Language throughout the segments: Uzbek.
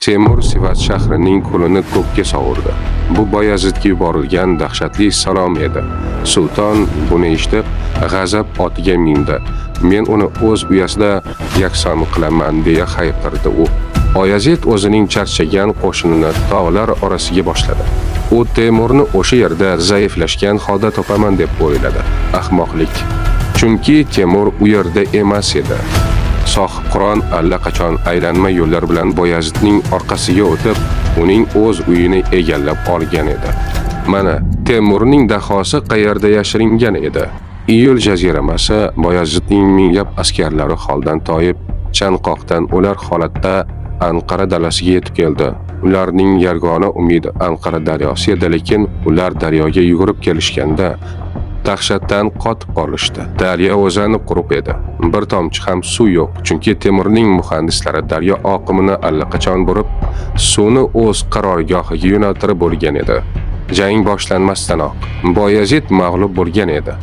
Temur Sivas shahrining ko'lini ko'kka sovurdi. Bu Boyazidga yuborilgan dahshatli salom edi. Sulton buni eshitib, g'azab otiga mindi. Men uni o'z uyasida yakson qilaman deya hayqirdi u. Boyazid o'zining charchagan qo'shinini tog'lar orasiga boshladi. U Temurni o'sha yerda zaiflashgan holda topaman deb o'yladi. Ahmoqlik. Chunki Temur u yerda emas edi. Sohib Qur'on allaqachon aylanma yo'llar bilan Boyazidning orqasiga o'tib, uning o'z uyini egallab olgan edi. Mana Temurning dahosi qayerda yashiringan edi. Iyul jaziramasi Boyazidning minglab askarlari holdan toyib, chanqoqdan o'lar holatda Anqara dalasiga yetib keldi. Ularning yagona umidi Anqara daryosi edi, lekin ular daryoga yugurib kelishganda dahshatdan qotib qolishdi. Daryo o'zani quruq edi. Bir tomchi ham suv yo'q, chunki Temurning muhandislari daryo oqimini allaqachon burib, suvni o'z qarorgohiga yo'naltirib bo'lgan edi. Jang boshlanmasdanoq Boyazid mag'lub bo'lgan edi.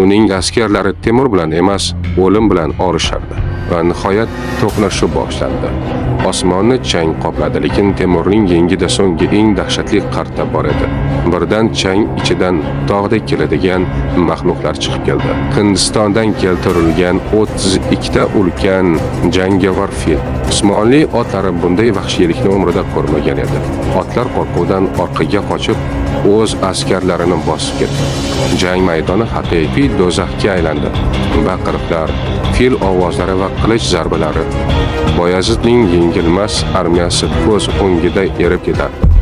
Uning askarlari Temur bilan emas, o'lim bilan orishardi va nihoyat to'qnashuv boshlandi. Osmonni chang qopladi, lekin Temurning yengida so'nggi eng dahshatli qarta bor edi. Birdan chang ichidan tog'dek keladigan mahluqlar chiqib keldi. Hindistondan keltirilgan 32 ta ulkan jangovar fil. Usmonli otlari bunday vahshiylikni umrida ko'rmagan edi. Otlar qo'rquvdan orqaga qochib, o'z askarlarini bosib ketdi. Jang maydoni haqiqiy do'zaxga aylandi. Baqiriqlar, fil ovozlari va qilich zarbalari Boyazidning yengilmas armiyasi ko'z o'ngida erib ketardi.